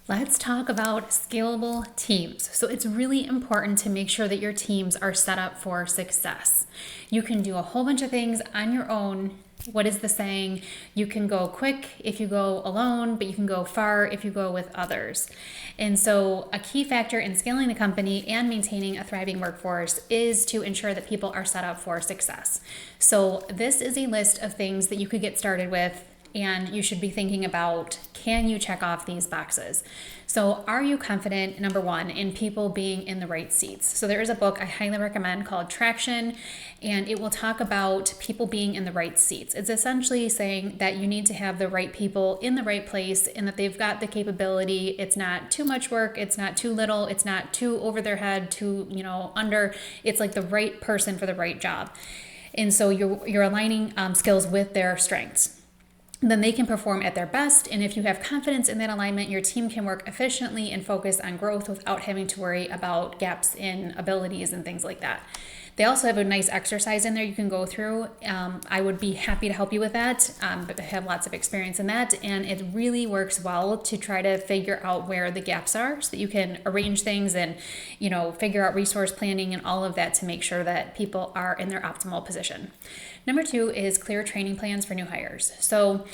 Let's talk about scalable teams. So it's really important to make sure that your teams are set up for success. You can do a whole bunch of things on your own. What is the saying? You can go quick if you go alone, but you can go far if you go with others. And so a key factor in scaling the company and maintaining a thriving workforce is to ensure that people are set up for success. So this is a list of things that you could get started with, and you should be thinking about, can you check off these boxes? So are you confident, number one, in people being in the right seats? So there is a book I highly recommend called Traction, and it will talk about people being in the right seats. It's essentially saying that you need to have the right people in the right place and that they've got the capability. It's not too much work. It's not too little. It's not too over their head, too, under. It's like the right person for the right job. And so you're aligning skills with their strengths. Then they can perform at their best. And if you have confidence in that alignment, your team can work efficiently and focus on growth without having to worry about gaps in abilities and things like that. They also have a nice exercise in there you can go through. I would be happy to help you with that, but I have lots of experience in that. And it really works well to try to figure out where the gaps are so that you can arrange things and, figure out resource planning and all of that to make sure that people are in their optimal position. Number two is clear training plans for new hires. So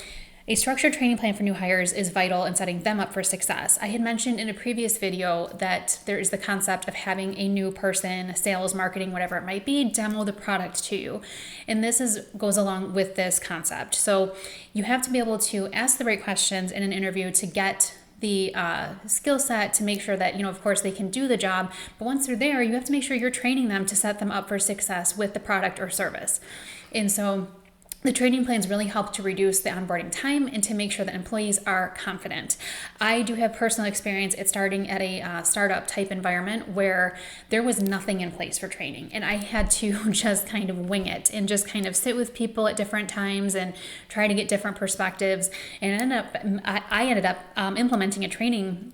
a structured training plan for new hires is vital in setting them up for success. I had mentioned in a previous video that there is the concept of having a new person, sales, marketing, whatever it might be, demo the product to you. And this goes along with this concept. So you have to be able to ask the right questions in an interview to get the skill set to make sure that, of course, they can do the job. But once they're there, you have to make sure you're training them to set them up for success with the product or service. And so the training plans really help to reduce the onboarding time and to make sure that employees are confident. I do have personal experience at starting at a startup type environment where there was nothing in place for training. And I had to just kind of wing it and just kind of sit with people at different times and try to get different perspectives. And I ended up implementing a training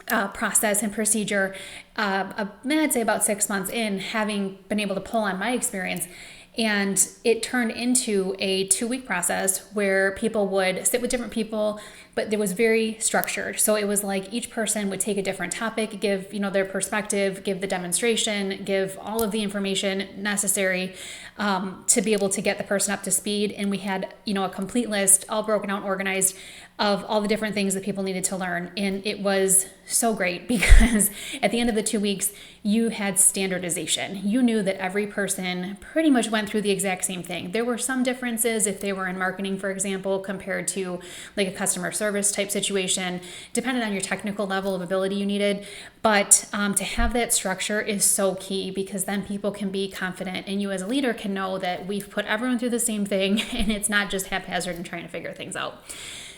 process and procedure, I'd say about 6 months in, having been able to pull on my experience. And it turned into a 2-week process where people would sit with different people, but it was very structured. So it was like each person would take a different topic, give, their perspective, give the demonstration, give all of the information necessary to be able to get the person up to speed. And we had, a complete list, all broken out, organized, of all the different things that people needed to learn. And it was so great because at the end of the 2 weeks, you had standardization. You knew that every person pretty much went through the exact same thing. There were some differences if they were in marketing, for example, compared to like a customer service type situation, depending on your technical level of ability you needed. But to have that structure is so key because then people can be confident and you as a leader can know that we've put everyone through the same thing and it's not just haphazard and trying to figure things out.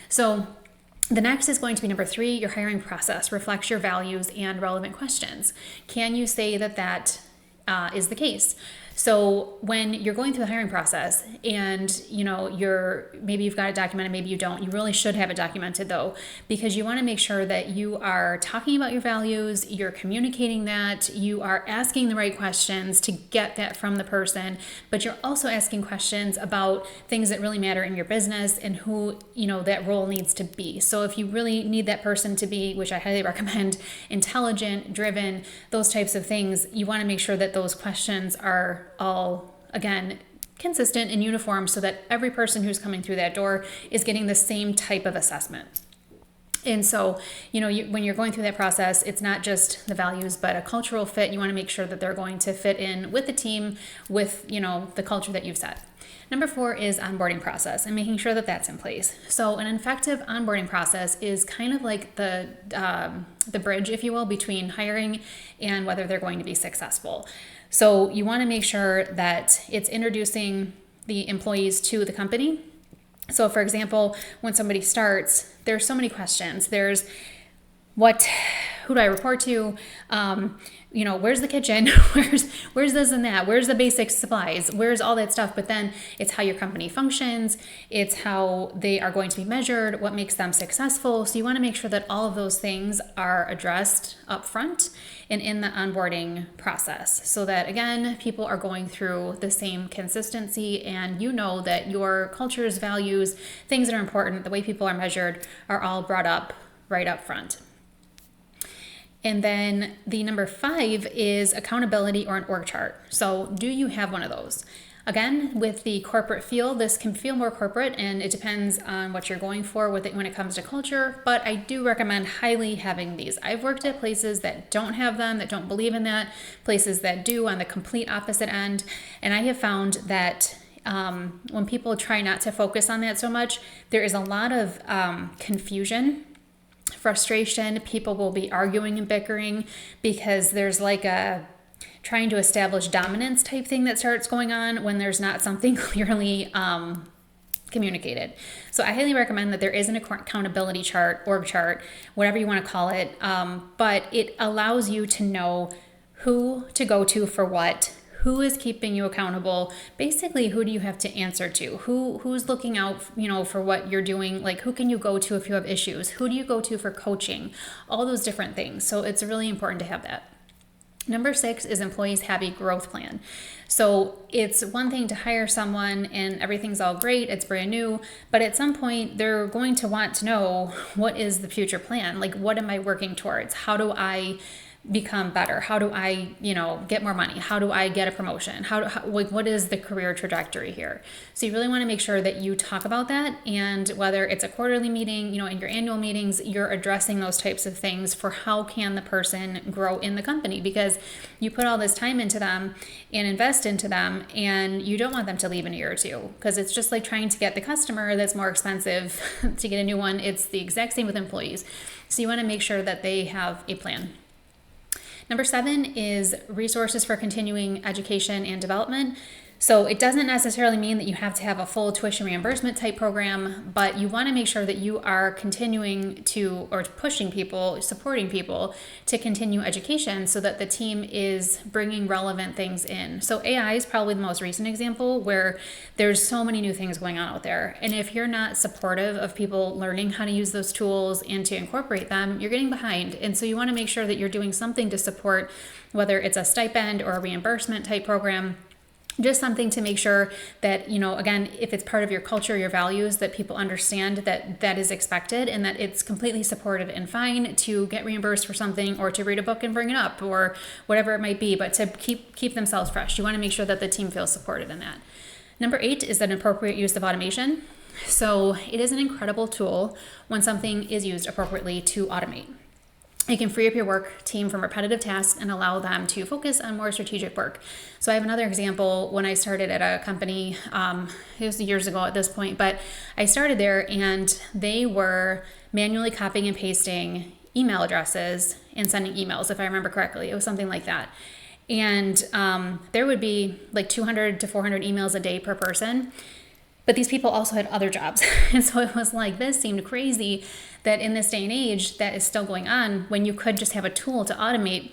So the next is going to be number 3, your hiring process reflects your values and relevant questions. Can you say that is the case? So when you're going through the hiring process and, maybe you've got it documented, maybe you don't, you really should have it documented though, because you want to make sure that you are talking about your values, you're communicating that, you are asking the right questions to get that from the person, but you're also asking questions about things that really matter in your business and who, that role needs to be. So if you really need that person to be, which I highly recommend, intelligent, driven, those types of things, you want to make sure that those questions are all, again, consistent and uniform so that every person who's coming through that door is getting the same type of assessment. And so, when you're going through that process, it's not just the values, but a cultural fit. You want to make sure that they're going to fit in with the team, with, the culture that you've set. Number 4 is onboarding process and making sure that that's in place. So an effective onboarding process is kind of like the bridge, if you will, between hiring and whether they're going to be successful. So you want to make sure that it's introducing the employees to the company. So for example, when somebody starts, there's so many questions. There's who do I report to? Where's the kitchen? Where's this and that? Where's the basic supplies? Where's all that stuff? But then it's how your company functions. It's how they are going to be measured, what makes them successful. So you want to make sure that all of those things are addressed up front and in the onboarding process so that, again, people are going through the same consistency and that your culture's values, things that are important, the way people are measured are all brought up right up front. And then the number 5 is accountability or an org chart. So do you have one of those? Again, with the corporate feel, this can feel more corporate, and it depends on what you're going for with it when it comes to culture, but I do recommend highly having these. I've worked at places that don't have them, that don't believe in that, places that do on the complete opposite end, and I have found that when people try not to focus on that so much, there is a lot of confusion, frustration. People will be arguing and bickering because there's like a trying to establish dominance type thing that starts going on when there's not something clearly communicated. So I highly recommend that there is an accountability chart, org chart, whatever you want to call it, but it allows you to know who to go to for what, who is keeping you accountable, basically who do you have to answer to, who's looking out, for what you're doing, like who can you go to if you have issues, who do you go to for coaching, all those different things. So it's really important to have that. Number 6 is employees have a growth plan. So it's one thing to hire someone and everything's all great, it's brand new, but at some point they're going to want to know, what is the future plan? Like, what am I working towards? How do I become better? How do I, get more money? How do I get a promotion? What is the career trajectory here? So you really want to make sure that you talk about that, and whether it's a quarterly meeting, in your annual meetings, you're addressing those types of things for how can the person grow in the company, because you put all this time into them and invest into them, and you don't want them to leave in a year or two, because it's just like trying to get the customer that's more expensive to get a new one. It's the exact same with employees. So you want to make sure that they have a plan. Number 7 is resources for continuing education and development. So it doesn't necessarily mean that you have to have a full tuition reimbursement type program, but you want to make sure that you are continuing to, or pushing people, supporting people to continue education so that the team is bringing relevant things in. So AI is probably the most recent example where there's so many new things going on out there. And if you're not supportive of people learning how to use those tools and to incorporate them, you're getting behind. And so you want to make sure that you're doing something to support, whether it's a stipend or a reimbursement type program, just something to make sure that, again, if it's part of your culture, your values, that people understand that that is expected and that it's completely supported and fine to get reimbursed for something or to read a book and bring it up or whatever it might be, but to keep themselves fresh. You want to make sure that the team feels supported in that. Number 8 is an appropriate use of automation. So it is an incredible tool when something is used appropriately to automate. It can free up your work team from repetitive tasks and allow them to focus on more strategic work. So I have another example. When I started at a company, it was years ago at this point, but I started there and they were manually copying and pasting email addresses and sending emails, if I remember correctly. It was something like that. And there would be like 200 to 400 emails a day per person. But these people also had other jobs. And so it was like, this seemed crazy that in this day and age that is still going on when you could just have a tool to automate.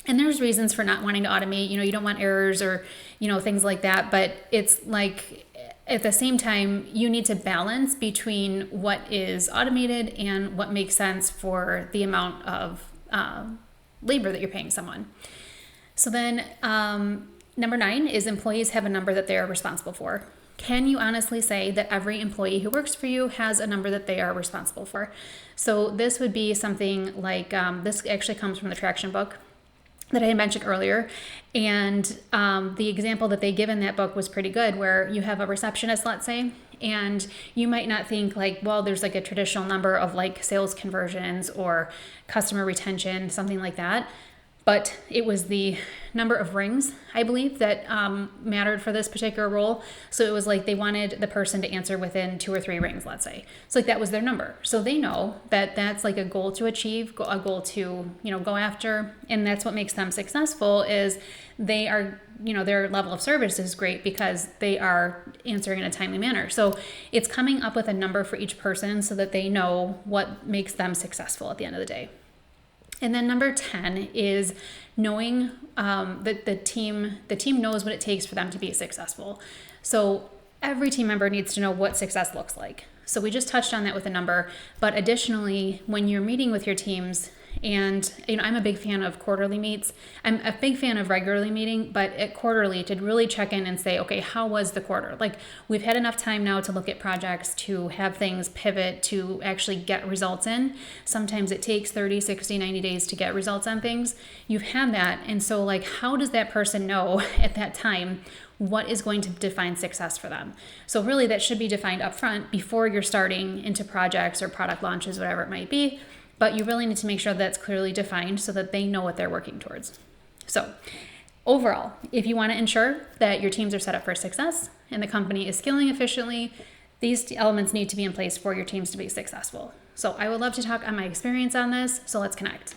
And there's reasons for not wanting to automate. You don't want errors or, things like that. But it's like, at the same time, you need to balance between what is automated and what makes sense for the amount of labor that you're paying someone. So then number 9 is employees have a number that they are responsible for. Can you honestly say that every employee who works for you has a number that they are responsible for? So this would be something like, this actually comes from the Traction book that I had mentioned earlier. And the example that they give in that book was pretty good, where you have a receptionist, let's say, and you might not think like, well, there's like a traditional number of like sales conversions or customer retention, something like that. But it was the number of rings, I believe, that mattered for this particular role. So it was like they wanted the person to answer within 2 or 3 rings, let's say. So like that was their number. So they know that that's like a goal to achieve, a goal to, go after. And that's what makes them successful is they are, their level of service is great because they are answering in a timely manner. So it's coming up with a number for each person so that they know what makes them successful at the end of the day. And then number 10 is knowing that the team knows what it takes for them to be successful. So every team member needs to know what success looks like. So we just touched on that with a number, but additionally, when you're meeting with your teams And, I'm a big fan of quarterly meets. I'm a big fan of regularly meeting, but at quarterly to really check in and say, okay, how was the quarter? Like, we've had enough time now to look at projects, to have things pivot, to actually get results in. Sometimes it takes 30, 60, 90 days to get results on things. You've had that. And so, like, how does that person know at that time what is going to define success for them? So really that should be defined up front before you're starting into projects or product launches, whatever it might be. But you really need to make sure that's clearly defined so that they know what they're working towards. So overall, if you want to ensure that your teams are set up for success and the company is scaling efficiently, these elements need to be in place for your teams to be successful. So I would love to talk on my experience on this. So let's connect.